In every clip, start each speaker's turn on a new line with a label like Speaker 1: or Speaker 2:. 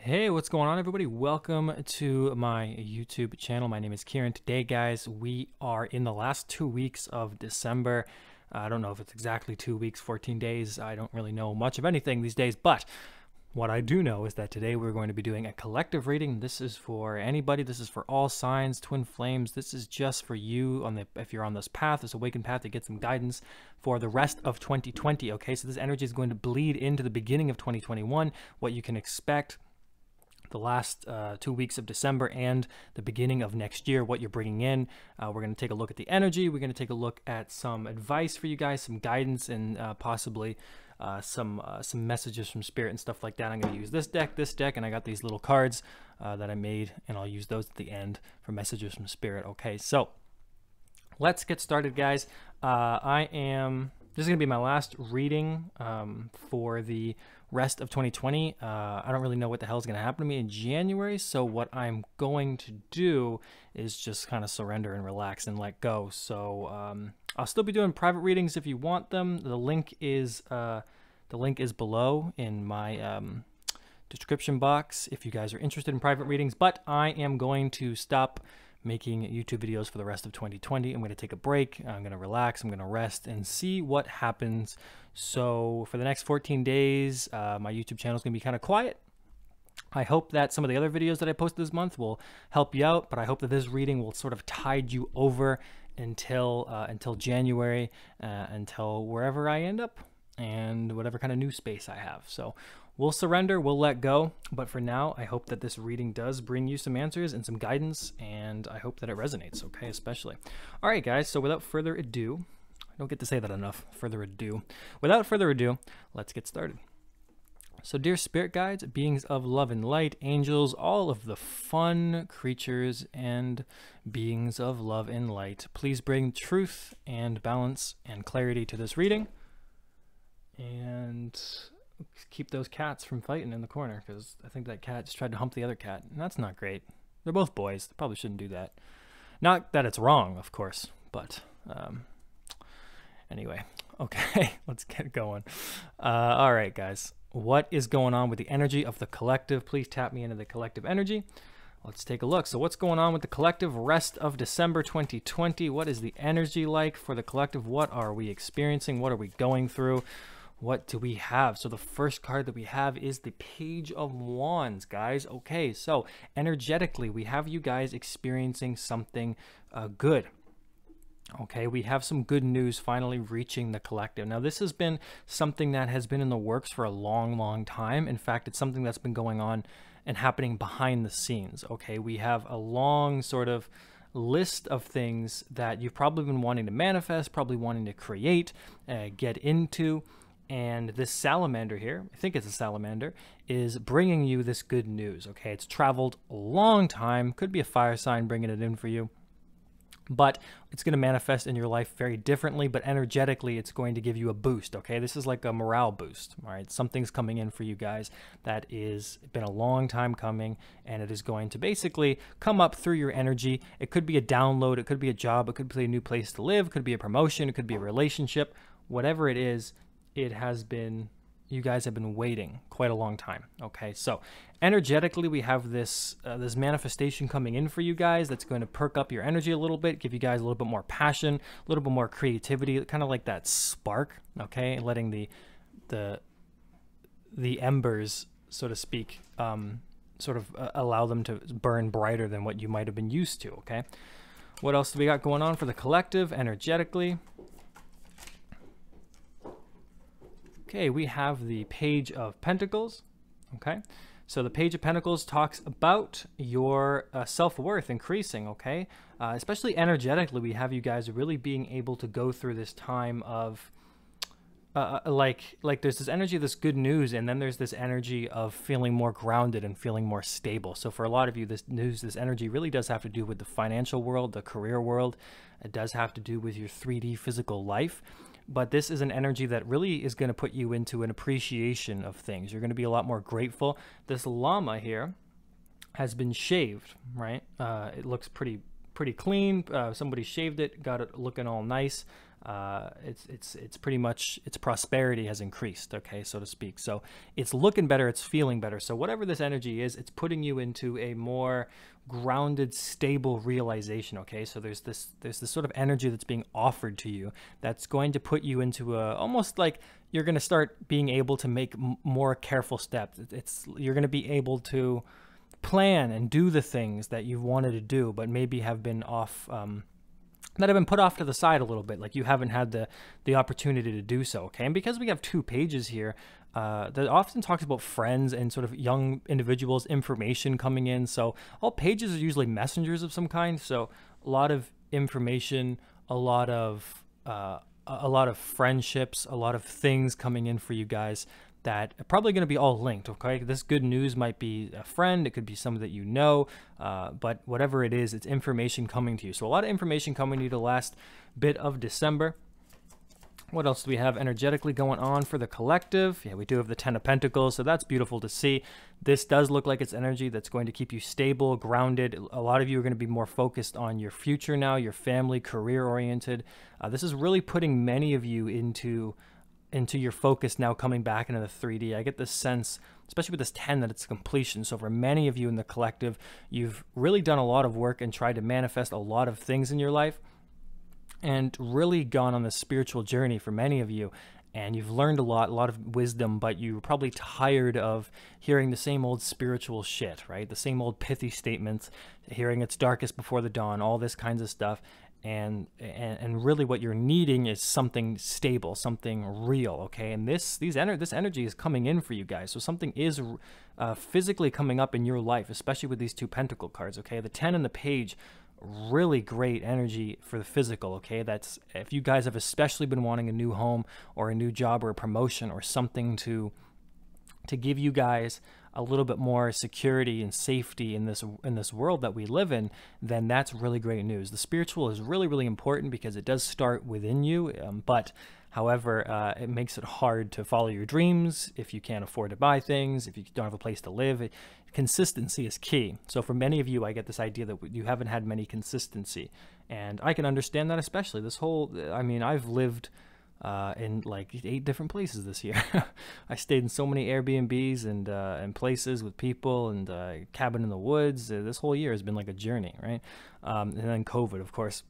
Speaker 1: Hey, what's going on, everybody? Welcome to my YouTube channel. My name is Kieran. Today, guys, we are in the last 2 weeks of December. I don't know if it's exactly 2 weeks, 14 days. I don't really know much of anything these days, but what I do know is that today we're going to be doing a collective reading. This is for anybody. This is for all signs, twin flames. This is just for you if you're on this path, this awakened path, to get some guidance for the rest of 2020. Okay, so this energy is going to bleed into the beginning of 2021, what you can expect the last 2 weeks of December and the beginning of next year, what you're bringing in. We're going to take a look at the energy. We're going to take a look at some advice for you guys, some guidance, and possibly some messages from spirit and stuff like that. I'm going to use this deck, and I got these little cards that I made, and I'll use those at the end for messages from spirit. Okay, so let's get started, guys. This is going to be my last reading for the rest of 2020. I don't really know what the hell is going to happen to me in January, so what I'm going to do is just kind of surrender and relax and let go. So I'll still be doing private readings if you want them. The link is below in my description box if you guys are interested in private readings, but I am going to stop making YouTube videos for the rest of 2020. I'm going to take a break. I'm going to relax. I'm going to rest and see what happens. So for the next 14 days, my YouTube channel is going to be kind of quiet. I hope that some of the other videos that I posted this month will help you out, but I hope that this reading will sort of tide you over until January, until wherever I end up and whatever kind of new space I have. So we'll surrender, we'll let go, but for now, I hope that this reading does bring you some answers and some guidance, and I hope that it resonates, okay, especially. All right, guys, so without further ado, I don't get to say that enough, without further ado, let's get started. So dear spirit guides, beings of love and light, angels, all of the fun creatures and beings of love and light, please bring truth and balance and clarity to this reading, and keep those cats from fighting in the corner, because I think that cat just tried to hump the other cat, and that's not great. They're both boys. They probably shouldn't do that. Not that it's wrong, of course, but anyway. Okay, let's get going. All right, guys. What is going on with the energy of the collective? Please tap me into the collective energy. Let's take a look. So what's going on with the collective rest of December 2020? What is the energy like for the collective? What are we experiencing? What are we going through? What do we have? So the first card that we have is the Page of Wands, guys. Okay, so energetically, we have you guys experiencing something good. Okay, we have some good news finally reaching the collective. Now, this has been something that has been in the works for a long, long time. In fact, it's something that's been going on and happening behind the scenes. Okay, we have a long sort of list of things that you've probably been wanting to manifest, probably wanting to create, get into. And this salamander here, I think it's a salamander, is bringing you this good news. Okay, it's traveled a long time. Could be a fire sign bringing it in for you. But it's going to manifest in your life very differently, but energetically, it's going to give you a boost, okay? This is like a morale boost, all right? Something's coming in for you guys that is been a long time coming, and it is going to basically come up through your energy. It could be a download, it could be a job, it could be a new place to live, it could be a promotion, it could be a relationship. Whatever it is, it has been, you guys have been waiting quite a long time, okay? So energetically, we have this this manifestation coming in for you guys that's going to perk up your energy a little bit, give you guys a little bit more passion, a little bit more creativity, kind of like that spark, okay? Letting the embers, so to speak, sort of allow them to burn brighter than what you might have been used to, okay? What else do we got going on for the collective energetically? Okay, we have the Page of Pentacles, okay? So the Page of Pentacles talks about your self-worth increasing, okay? Especially energetically, we have you guys really being able to go through this time of, like there's this energy of this good news, and then there's this energy of feeling more grounded and feeling more stable. So for a lot of you, this energy really does have to do with the financial world, the career world. It does have to do with your 3D physical life. But this is an energy that really is going to put you into an appreciation of things. You're going to be a lot more grateful. This llama here has been shaved, right? It looks pretty clean. Somebody shaved it, got it looking all nice. It's pretty much, its prosperity has increased, okay, so to speak. So it's looking better, it's feeling better. So whatever this energy is, it's putting you into a more grounded, stable realization, okay? So there's this sort of energy that's being offered to you that's going to put you into a, almost like you're going to start being able to make more careful steps. You're going to be able to plan and do the things that you've wanted to do, but maybe have been off, that have been put off to the side a little bit, like you haven't had the opportunity to do so, okay? And because we have 2 pages here, that often talks about friends and sort of young individuals, information coming in. So all pages are usually messengers of some kind. So a lot of information, a lot of friendships, a lot of things coming in for you guys that are probably going to be all linked, okay? This good news might be a friend, it could be someone that you know, but whatever it is, it's information coming to you. So a lot of information coming to you the last bit of December. What else do we have energetically going on for the collective? Yeah, we do have the 10 of Pentacles, so that's beautiful to see. This does look like it's energy that's going to keep you stable, grounded. A lot of you are going to be more focused on your future now, your family, career-oriented. This is really putting many of you into your focus now, coming back into the 3D. I get this sense, especially with this 10, that it's completion. So for many of you in the collective, you've really done a lot of work and tried to manifest a lot of things in your life and really gone on this spiritual journey for many of you. And you've learned a lot of wisdom, but you're probably tired of hearing the same old spiritual shit, right? The same old pithy statements, hearing it's darkest before the dawn, all this kinds of stuff. And really what you're needing is something stable, something real, okay? And this energy is coming in for you guys. So something is physically coming up in your life, especially with these 2 Pentacle cards, okay? The 10 and the Page, really great energy for the physical, okay? That's, if you guys have especially been wanting a new home or a new job or a promotion or something to give you guys a little bit more security and safety in this world that we live in, then that's really great news. The spiritual is really, really important because it does start within you, but however, it makes it hard to follow your dreams if you can't afford to buy things, if you don't have a place to live. Consistency is key. So for many of you, I get this idea that you haven't had many consistency, and I can understand that, especially this whole, I mean, I've lived in like 8 different places this year. I stayed in so many Airbnbs and places with people, and cabin in the woods. This whole year has been like a journey, right? And then COVID, of course.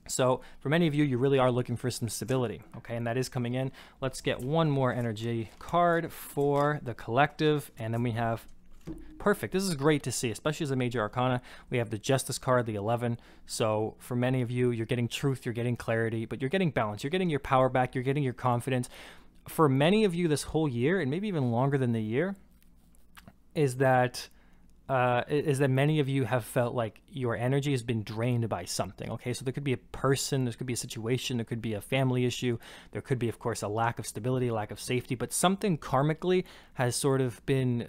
Speaker 1: So for many of you, you really are looking for some stability, okay? And that is coming in. Let's get one more energy card for the collective, and then we have, perfect. This is great to see, especially as a major arcana. We have the Justice card, the 11. So for many of you, you're getting truth, you're getting clarity, but you're getting balance. You're getting your power back. You're getting your confidence. For many of you this whole year, and maybe even longer than the year, is that many of you have felt like your energy has been drained by something, okay? So there could be a person, there could be a situation, there could be a family issue, there could be, of course, a lack of stability, a lack of safety, but something karmically has sort of been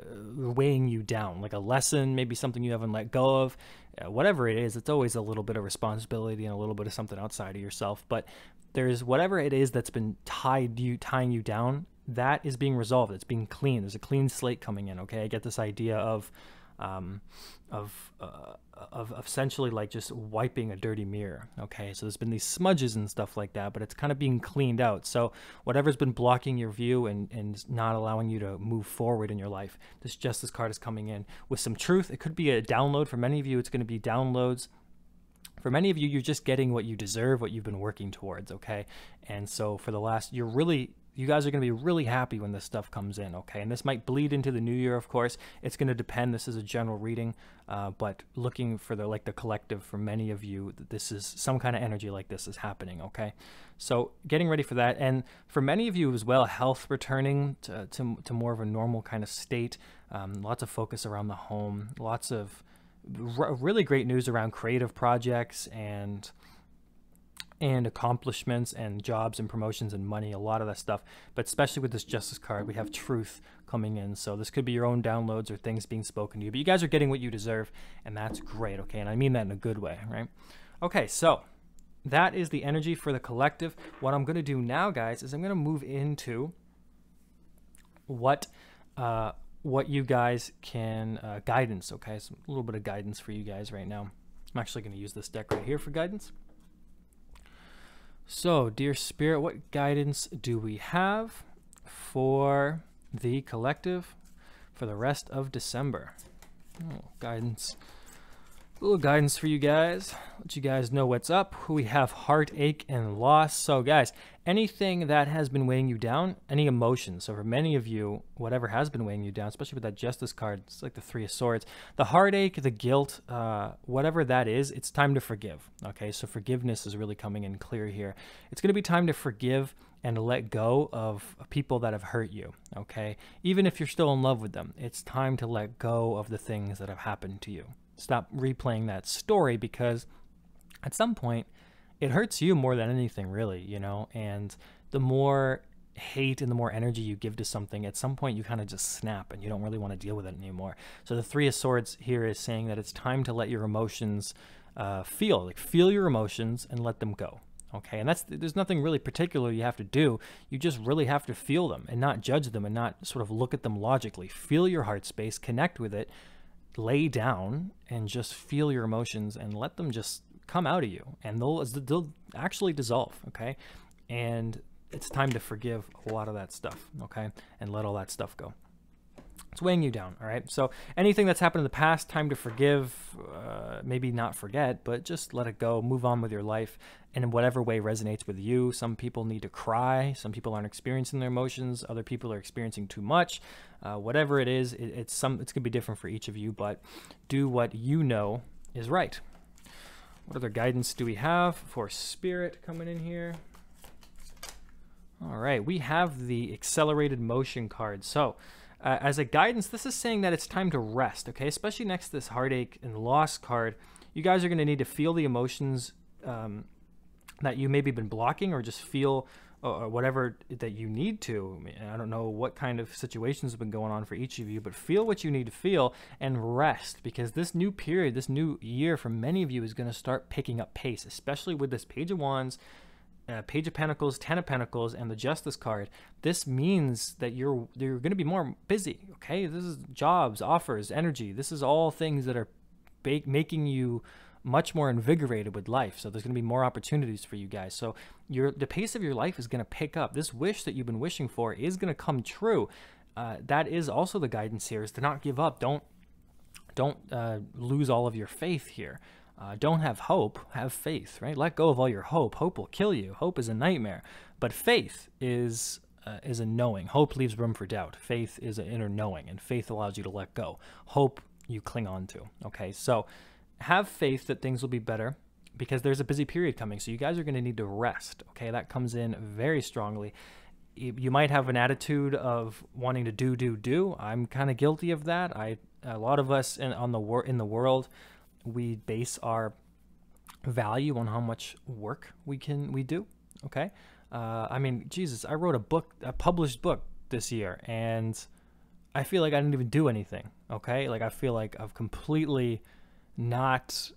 Speaker 1: weighing you down, like a lesson, maybe something you haven't let go of. Whatever it is, it's always a little bit of responsibility and a little bit of something outside of yourself, but there's whatever it is that's been tying you down, that is being resolved. It's being clean. There's a clean slate coming in, okay? I get this idea of essentially like just wiping a dirty mirror, okay? So there's been these smudges and stuff like that, but it's kind of being cleaned out. So whatever's been blocking your view and not allowing you to move forward in your life, this Justice card is coming in with some truth. It could be a download. For many of you, it's going to be downloads. For many of you, you're just getting what you deserve, what you've been working towards, okay? And so for the last, you guys are going to be really happy when this stuff comes in, okay? And this might bleed into the new year, of course. It's going to depend. This is a general reading, but looking for the collective, for many of you, this is some kind of energy like this is happening, okay? So getting ready for that. And for many of you as well, health returning to more of a normal kind of state, lots of focus around the home, lots of really great news around creative projects and accomplishments and jobs and promotions and money, a lot of that stuff. But especially with this Justice card, we have truth coming in. So this could be your own downloads or things being spoken to you, but you guys are getting what you deserve, and that's great, okay? And I mean that in a good way, right? Okay, so that is the energy for the collective. What I'm going to do now, guys, is I'm going to move into what you guys can, guidance, okay? So a little bit of guidance for you guys right now. I'm actually going to use this deck right here for guidance. So, dear Spirit, what guidance do we have for the collective for the rest of December? Oh, guidance. A little guidance for you guys. Let you guys know what's up. We have heartache and loss. So, guys, anything that has been weighing you down, any emotions. So, for many of you, whatever has been weighing you down, especially with that Justice card, it's like the Three of Swords. The heartache, the guilt, whatever that is, it's time to forgive. Okay, so forgiveness is really coming in clear here. It's going to be time to forgive and let go of people that have hurt you, okay? Even if you're still in love with them, it's time to let go of the things that have happened to you. Stop replaying that story, because at some point it hurts you more than anything, really, you know? And the more hate and the more energy you give to something, at some point you kind of just snap and you don't really want to deal with it anymore. So the Three of Swords here is saying that it's time to let your emotions feel your emotions and let them go. Okay, and there's nothing really particular you have to do. You just really have to feel them and not judge them and not sort of look at them logically. Feel your heart space, connect with it, lay down and just feel your emotions and let them just come out of you, and they'll actually dissolve. Okay, and it's time to forgive a lot of that stuff. Okay, and let all that stuff go. It's weighing you down. All right, so anything that's happened in the past, time to forgive. Maybe not forget, but just let it go, move on with your life, and in whatever way resonates with you. Some people need to cry, some people aren't experiencing their emotions, other people are experiencing too much. Whatever it is, it's gonna be different for each of you, but do what you know is right. What other guidance do we have for Spirit coming in here? All right, we have the accelerated motion card. So as a guidance, this is saying that it's time to rest, okay? Especially next to this heartache and loss card, you guys are going to need to feel the emotions that you maybe been blocking, or just feel or whatever that you need to. I don't know what kind of situations have been going on for each of you, but feel what you need to feel and rest, because this new period, this new year for many of you is going to start picking up pace, especially with this Page of Wands, Page of Pentacles, Ten of Pentacles, and the Justice card. This means that you're going to be more busy, okay? This is jobs, offers, energy. This is all things that are making you much more invigorated with life. So there's going to be more opportunities for you guys. So the pace of your life is going to pick up. This wish that you've been wishing for is going to come true. That is also the guidance here, is to not give up. Don't lose all of your faith here. Don't have hope, have faith, right? Let go of all your hope. Hope will kill you. Hope is a nightmare. But faith is a knowing. Hope leaves room for doubt. Faith is an inner knowing, and faith allows you to let go. Hope you cling on to, okay? So have faith that things will be better, because there's a busy period coming. So you guys are going to need to rest, okay? That comes in very strongly. You might have an attitude of wanting to do. I'm kind of guilty of that. A lot of us in the world, we base our value on how much work we do, okay? I mean, Jesus, I wrote a published book this year, and I feel like I didn't even do anything, okay? Like, I feel like I've completely not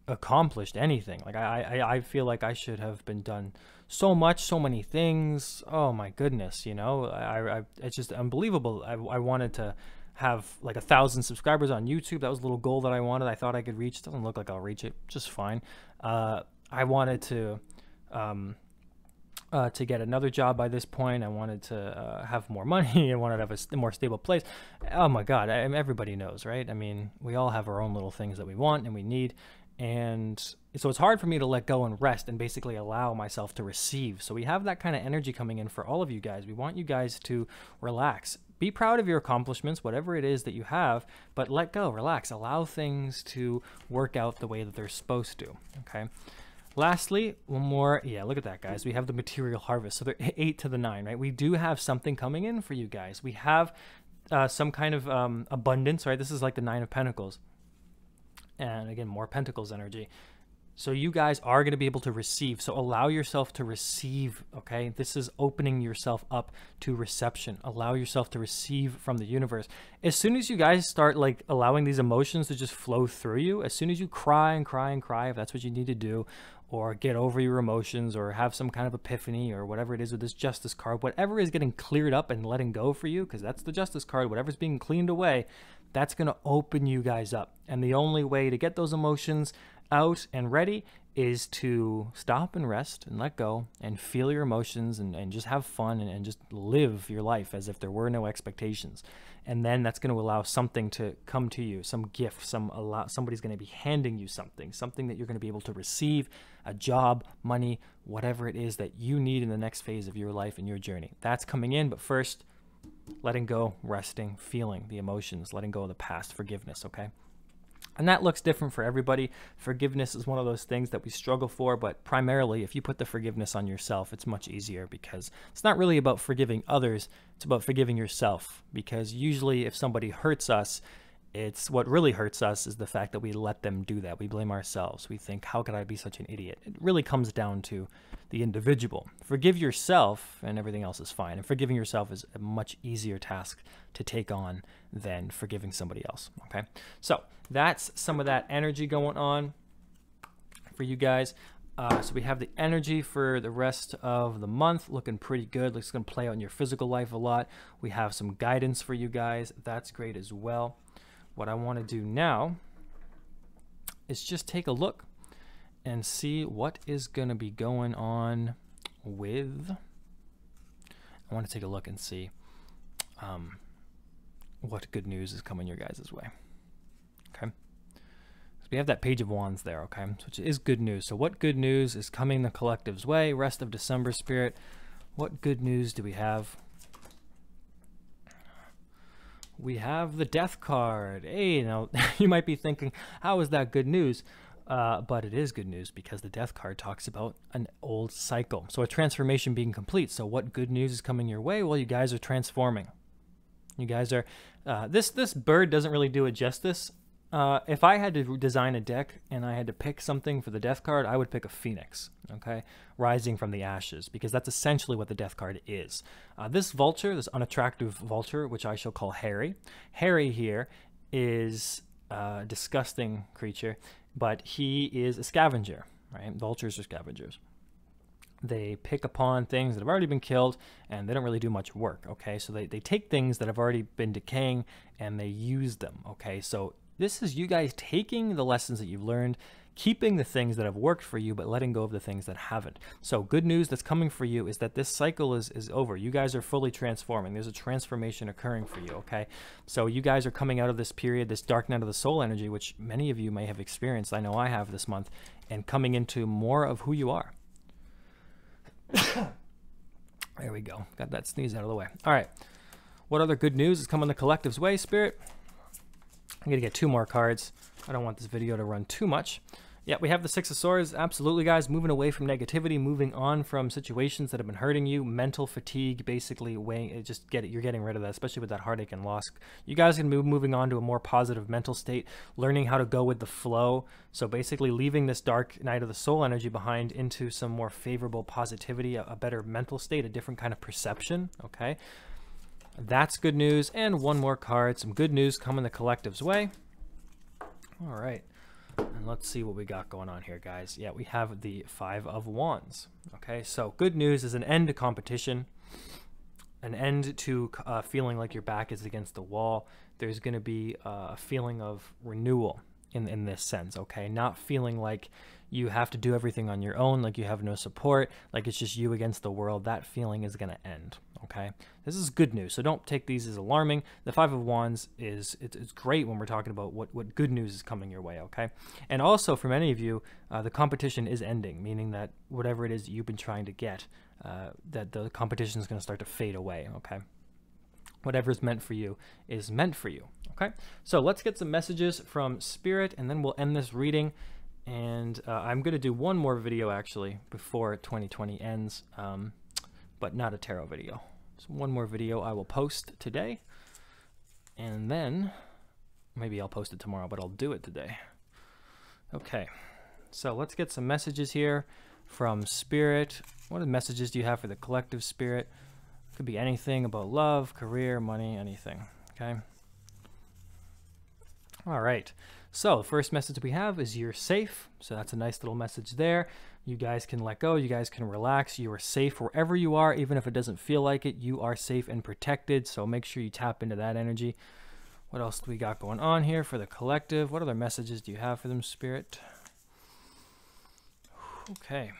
Speaker 1: accomplished anything. Like, I feel like I should have been done so many things. Oh my goodness, you know, it's just unbelievable. I wanted to have like 1,000 subscribers on YouTube. That was a little goal that I wanted. I thought I could reach. Doesn't look like I'll reach it. Just fine. I wanted to get another job by this point. I wanted to have more money. I wanted to have a more stable place. Oh my God, everybody knows, right? I mean, we all have our own little things that we want and we need. And so it's hard for me to let go and rest and basically allow myself to receive. So we have that kind of energy coming in for all of you guys. We want you guys to relax. Be proud of your accomplishments, whatever it is that you have, but let go, relax, allow things to work out the way that they're supposed to, okay? Lastly, one more. Yeah, look at that, guys. We have the material harvest. So they're 8 to the 9, right? We do have something coming in for you guys. We have some kind of abundance, right? This is like the 9 of Pentacles. And again, more Pentacles energy. So you guys are going to be able to receive. So allow yourself to receive, okay? This is opening yourself up to reception. Allow yourself to receive from the universe. As soon as you guys start like allowing these emotions to just flow through you, as soon as you cry and cry and cry, if that's what you need to do, or get over your emotions, or have some kind of epiphany, or whatever it is with this Justice card, whatever is getting cleared up and letting go for you, because that's the Justice card, whatever's being cleaned away, that's going to open you guys up. And the only way to get those emotions out and ready is to stop and rest and let go and feel your emotions and just have fun and just live your life as if there were no expectations. And then that's going to allow something to come to you, some gift, somebody's going to be handing you something that you're going to be able to receive, a job, money, whatever it is that you need in the next phase of your life and your journey. That's coming in, but first, letting go, resting, feeling the emotions, letting go of the past, forgiveness, okay? And that looks different for everybody. Forgiveness is one of those things that we struggle for, but primarily if you put the forgiveness on yourself, it's much easier because it's not really about forgiving others, it's about forgiving yourself. Because usually if somebody hurts us, it's what really hurts us is the fact that we let them do that. We blame ourselves. We think, how could I be such an idiot? It really comes down to the individual. Forgive yourself and everything else is fine. And forgiving yourself is a much easier task to take on than forgiving somebody else, okay? So that's some of that energy going on for you guys. So we have the energy for the rest of the month looking pretty good. It's going to play out in your physical life a lot. We have some guidance for you guys. That's great as well. What I want to do now is just take a look and see what is going to be going on with. I want to take a look and see what good news is coming your guys' way. Okay. So we have that Page of Wands there, okay, which is good news. So what good news is coming the collective's way? Rest of December, Spirit. What good news do we have? We have the Death card. Hey, now you might be thinking, how is that good news? But it is good news because the Death card talks about an old cycle. So a transformation being complete. So what good news is coming your way? Well, you guys are transforming. You guys are, this bird doesn't really do it justice. If I had to design a deck and I had to pick something for the Death card, I would pick a phoenix, okay? Rising from the ashes, because that's essentially what the Death card is. This vulture, this unattractive vulture, which I shall call Harry. Harry here is a disgusting creature, but he is a scavenger, right? Vultures are scavengers. They pick upon things that have already been killed and they don't really do much work, okay? So they take things that have already been decaying and they use them, okay? So this is you guys taking the lessons that you've learned, keeping the things that have worked for you, but letting go of the things that haven't. So good news that's coming for you is that this cycle is over. You guys are fully transforming. There's a transformation occurring for you, okay? So you guys are coming out of this period, this dark night of the soul energy, which many of you may have experienced. I know I have this month, and coming into more of who you are. There we go. Got that sneeze out of the way. All right. What other good news is coming the collective's way, Spirit? I'm going to get 2 more cards. I don't want this video to run too much. Yeah, we have the Six of Swords. Absolutely, guys. Moving away from negativity, moving on from situations that have been hurting you. Mental fatigue, basically, you're getting rid of that, especially with that heartache and loss. You guys are going to be moving on to a more positive mental state, learning how to go with the flow. So basically leaving this dark night of the soul energy behind into some more favorable positivity, a better mental state, a different kind of perception, okay? That's good news. And one more card, some good news coming the collective's way. All right. And let's see what we got going on here, guys. Yeah, we have the Five of Wands. Okay, so good news is an end to competition, an end to feeling like your back is against the wall. There's going to be a feeling of renewal in this sense, okay? Not feeling like you have to do everything on your own, like you have no support, like it's just you against the world. That feeling is going to end, okay? This is good news, so don't take these as alarming. The Five of Wands it's great when we're talking about what good news is coming your way, okay? And also for many of you, the competition is ending, meaning that whatever it is that you've been trying to get, that the competition is going to start to fade away, okay? Whatever's meant for you is meant for you, okay? So let's get some messages from Spirit, and then we'll end this reading. And I'm going to do one more video, actually, before 2020 ends, but not a tarot video. So one more video I will post today, and then maybe I'll post it tomorrow, but I'll do it today. Okay, so let's get some messages here from Spirit. What messages do you have for the collective, Spirit? Could be anything about love, career, money, anything, okay? All right, so the first message we have is you're safe. So that's a nice little message there. You guys can let go. You guys can relax. You are safe wherever you are, even if it doesn't feel like it. You are safe and protected, so make sure you tap into that energy. What else do we got going on here for the collective? What other messages do you have for them, Spirit? Okay.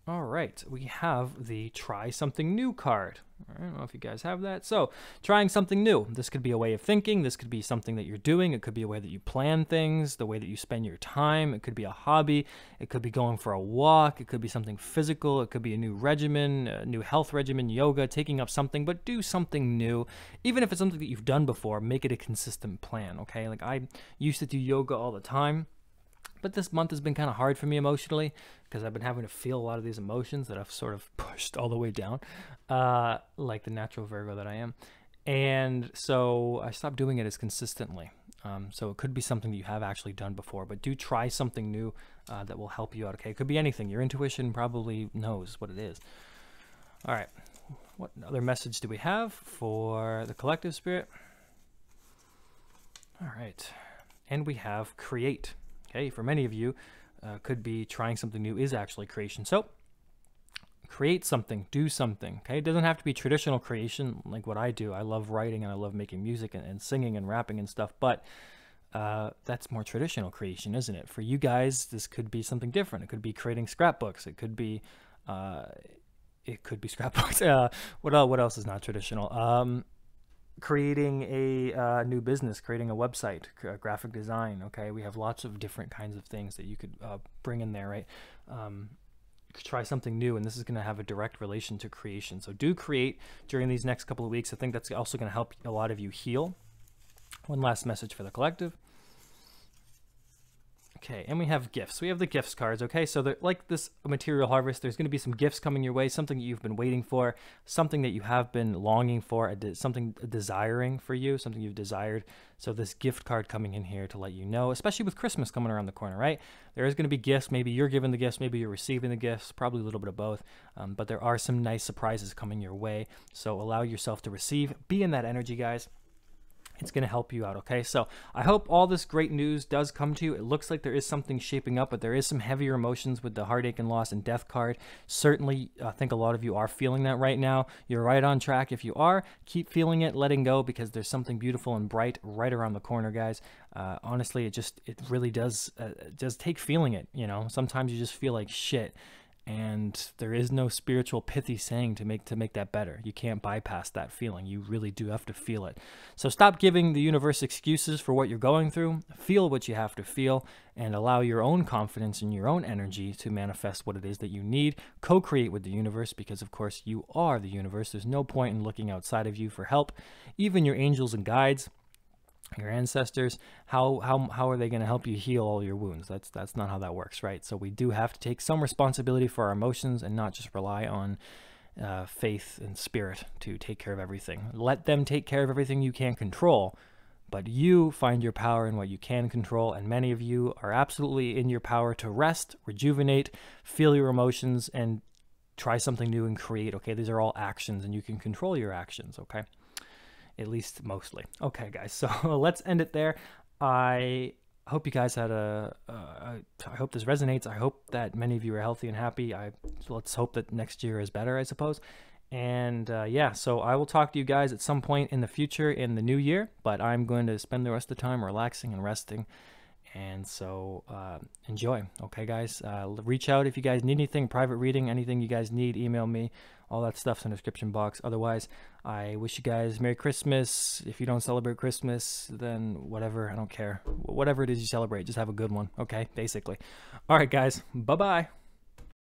Speaker 1: All right, we have the try something new card. I don't know if you guys have that. So, trying something new. This could be a way of thinking. This could be something that you're doing. It could be a way that you plan things, the way that you spend your time. It could be a hobby. It could be going for a walk. It could be something physical. It could be a new regimen, a new health regimen, yoga, taking up something, but do something new. Even if it's something that you've done before, make it a consistent plan, okay? Like I used to do yoga all the time. But this month has been kind of hard for me emotionally because I've been having to feel a lot of these emotions that I've sort of pushed all the way down, like the natural Virgo that I am. And so I stopped doing it as consistently. So it could be something that you have actually done before, but do try something new that will help you out, okay? It could be anything. Your intuition probably knows what it is. All right. What other message do we have for the collective spirit? All right. And we have create. Okay, for many of you, could be trying something new is actually creation. So create something, do something. Okay, it doesn't have to be traditional creation like what I do. I love writing and I love making music and singing and rapping and stuff, but that's more traditional creation, isn't it? For you guys, this could be something different. It could be creating scrapbooks. It could be scrapbooks. What else is not traditional? Creating a new business, creating a website, graphic design. Okay, we have lots of different kinds of things that you could bring in there, right? Try something new, and this is going to have a direct relation to creation. So do create during these next couple of weeks. I think that's also going to help a lot of you heal. One last message for the collective. Okay, and we have gifts. We have the gifts cards, okay? So they're like this material harvest, there's going to be some gifts coming your way, something that you've been waiting for, something that you have been longing for, something desiring for you, something you've desired. So this gift card coming in here to let you know, especially with Christmas coming around the corner, right? There is going to be gifts. Maybe you're giving the gifts, maybe you're receiving the gifts, probably a little bit of both. But there are some nice surprises coming your way. So allow yourself to receive. Be in that energy, guys. It's going to help you out, okay? So I hope all this great news does come to you. It looks like there is something shaping up, but there is some heavier emotions with the heartache and loss and death card. Certainly, I think a lot of you are feeling that right now. You're right on track. If you are, keep feeling it, letting go, because there's something beautiful and bright right around the corner, guys. Honestly, it really does take feeling it, you know? Sometimes you just feel like shit. And there is no spiritual pithy saying to make that better. You can't bypass that feeling. You really do have to feel it. So stop giving the universe excuses for what you're going through. Feel what you have to feel and allow your own confidence and your own energy to manifest what it is that you need. Co-create with the universe, because of course you are the universe. There's no point in looking outside of you for help. Even your angels and guides, your ancestors, how are they going to help you heal all your wounds? That's not how that works, right? So we do have to take some responsibility for our emotions and not just rely on faith and spirit to take care of everything. Let them take care of everything you can't control, but you find your power in what you can control, and many of you are absolutely in your power to rest, rejuvenate, feel your emotions, and try something new and create, okay? These are all actions, and you can control your actions, okay? At least mostly. Okay, guys, so let's end it there. I hope you guys had I hope this resonates. I hope that many of you are healthy and happy. Let's hope that next year is better, I suppose. And yeah, so I will talk to you guys at some point in the future in the new year, but I'm going to spend the rest of the time relaxing and resting. And so enjoy. Okay, guys, reach out if you guys need anything, private reading, anything you guys need, email me. All that stuff's in the description box. Otherwise, I wish you guys Merry Christmas. If you don't celebrate Christmas, then whatever, I don't care. Whatever it is you celebrate, just have a good one, okay, basically. All right, guys, bye-bye.